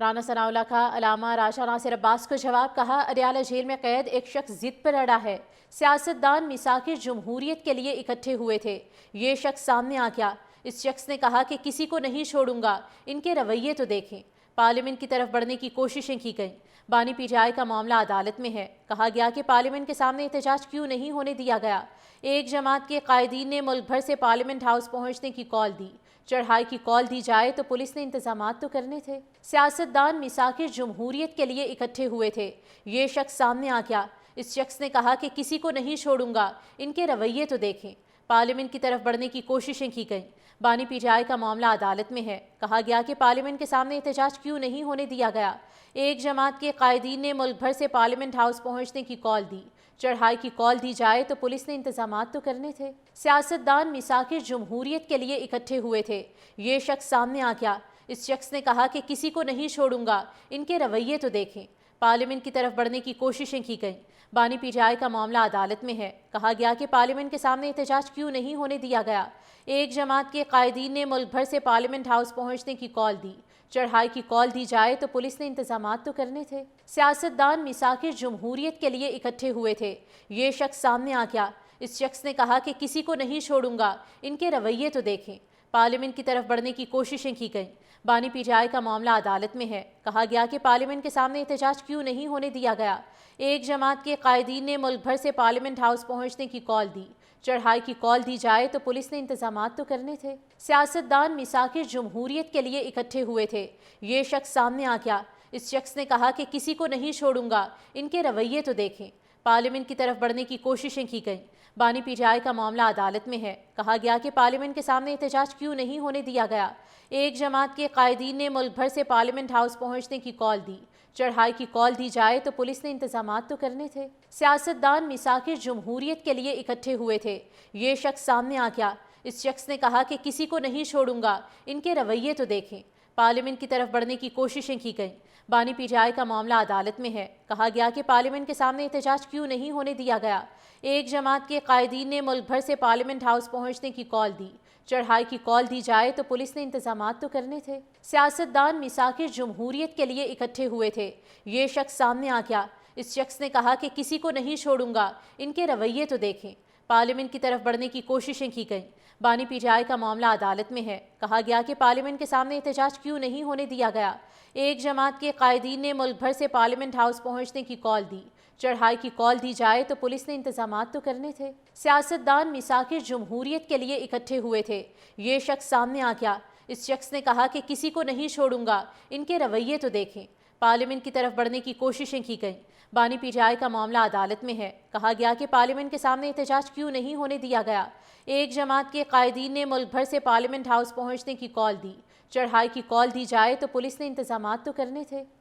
رانا ثناءاللہ کا علامہ راشا ناصر عباس کو جواب، کہا اڈیالہ جیل میں قید ایک شخص ضد پر اڑا ہے، سیاستدان میثاق جمہوریت کے لیے اکٹھے ہوئے تھے، یہ شخص سامنے آ گیا۔ اس شخص نے کہا کہ کسی کو نہیں چھوڑوں گا، ان کے رویے تو دیکھیں۔ پارلیمنٹ کی طرف بڑھنے کی کوششیں کی گئیں۔ بانی پی ٹی آئی کا معاملہ عدالت میں ہے۔ کہا گیا کہ پارلیمنٹ کے سامنے احتجاج کیوں نہیں ہونے دیا گیا۔ ایک جماعت کے قائدین نے ملک بھر سے پارلیمنٹ ہاؤس پہنچنے کی کال دی۔ چڑھائی کی کال دی جائے تو پولیس نے انتظامات تو کرنے تھے۔ سیاستدان میثاق جمہوریت کے لیے اکٹھے ہوئے تھے، یہ شخص سامنے آ گیا۔ اس شخص نے کہا کہ کسی کو نہیں چھوڑوں گا، ان کے رویے تو دیکھیں۔ پارلیمنٹ کی طرف بڑھنے کی کوششیں کی گئیں۔ بانی پی ٹی آئی کا معاملہ عدالت میں ہے۔ کہا گیا کہ پارلیمنٹ کے سامنے احتجاج کیوں نہیں ہونے دیا گیا۔ ایک جماعت کے قائدین نے ملک بھر سے پارلیمنٹ ہاؤس پہنچنے کی کال دی۔ چڑھائی کی کال دی جائے تو پولیس نے انتظامات تو کرنے تھے۔ سیاستدان میثاق جمہوریت کے لیے اکٹھے ہوئے تھے، یہ شخص سامنے آ گیا۔ اس شخص نے کہا کہ کسی کو نہیں چھوڑوں گا، ان کے رویے تو دیکھیں۔ پارلیمنٹ کی طرف بڑھنے کی کوششیں کی گئیں۔ بانی پی ٹی آئی کا معاملہ عدالت میں ہے۔ کہا گیا کہ پارلیمنٹ کے سامنے احتجاج کیوں نہیں ہونے دیا گیا۔ ایک جماعت کے قائدین نے ملک بھر سے پارلیمنٹ ہاؤس پہنچنے کی کال دی۔ چڑھائی کی کال دی جائے تو پولیس نے انتظامات تو کرنے تھے۔ سیاستدان میثاق جمہوریت کے لیے اکٹھے ہوئے تھے، یہ شخص سامنے آ گیا۔ اس شخص نے کہا کہ کسی کو نہیں چھوڑوں گا، ان کے رویے تو دیکھیں۔ پارلیمنٹ کی طرف بڑھنے کی کوششیں کی گئیں۔ بانی پی ٹی آئی کا معاملہ عدالت میں ہے۔ کہا گیا کہ پارلیمنٹ کے سامنے احتجاج کیوں نہیں ہونے دیا گیا۔ ایک جماعت کے قائدین نے ملک بھر سے پارلیمنٹ ہاؤس پہنچنے کی کال دی۔ چڑھائی کی کال دی جائے تو پولیس نے انتظامات تو کرنے تھے۔ سیاستدان میثاق جمہوریت کے لیے اکٹھے ہوئے تھے، یہ شخص سامنے آ گیا۔ اس شخص نے کہا کہ کسی کو نہیں چھوڑوں گا، ان کے رویے تو دیکھیں۔ پارلیمنٹ کی طرف بڑھنے کی کوششیں کی گئیں۔ بانی پی ٹی آئی کا معاملہ عدالت میں ہے۔ کہا گیا کہ پارلیمنٹ کے سامنے احتجاج کیوں نہیں ہونے دیا گیا۔ ایک جماعت کے قائدین نے ملک بھر سے پارلیمنٹ ہاؤس پہنچنے کی کال دی۔ چڑھائی کی کال دی جائے تو پولیس نے انتظامات تو کرنے تھے۔ سیاستدان میثاق جمہوریت کے لیے اکٹھے ہوئے تھے، یہ شخص سامنے آ گیا۔ اس شخص نے کہا کہ کسی کو نہیں چھوڑوں گا، ان کے رویے تو دیکھیں۔ پارلیمنٹ کی طرف بڑھنے کی کوششیں کی گئیں۔ بانی پی ٹی آئی کا معاملہ عدالت میں ہے۔ کہا گیا کہ پارلیمنٹ کے سامنے احتجاج کیوں نہیں ہونے دیا گیا۔ ایک جماعت کے قائدین نے ملک بھر سے پارلیمنٹ ہاؤس پہنچنے کی کال دی۔ چڑھائی کی کال دی جائے تو پولیس نے انتظامات تو کرنے تھے۔ سیاستدان میثاق جمہوریت کے لیے اکٹھے ہوئے تھے، یہ شخص سامنے آ گیا۔ اس شخص نے کہا کہ کسی کو نہیں چھوڑوں گا، ان کے رویے تو دیکھیں۔ پارلیمنٹ کی طرف بڑھنے کی کوششیں کی گئیں۔ بانی پی ٹی آئی کا معاملہ عدالت میں ہے۔ کہا گیا کہ پارلیمنٹ کے سامنے احتجاج کیوں نہیں ہونے دیا گیا۔ ایک جماعت کے قائدین نے ملک بھر سے پارلیمنٹ ہاؤس پہنچنے کی کال دی۔ چڑھائی کی کال دی جائے تو پولیس نے انتظامات تو کرنے تھے۔ سیاستدان میثاق جمہوریت کے لیے اکٹھے ہوئے تھے، یہ شخص سامنے آ گیا۔ اس شخص نے کہا کہ کسی کو نہیں چھوڑوں گا، ان کے رویے تو دیکھیں۔ پارلیمنٹ کی طرف بڑھنے کی کوششیں کی گئیں۔ بانی پی ٹی آئی کا معاملہ عدالت میں ہے۔ کہا گیا کہ پارلیمنٹ کے سامنے احتجاج کیوں نہیں ہونے دیا گیا۔ ایک جماعت کے قائدین نے ملک بھر سے پارلیمنٹ ہاؤس پہنچنے کی کال دی۔ چڑھائی کی کال دی جائے تو پولیس نے انتظامات تو کرنے تھے۔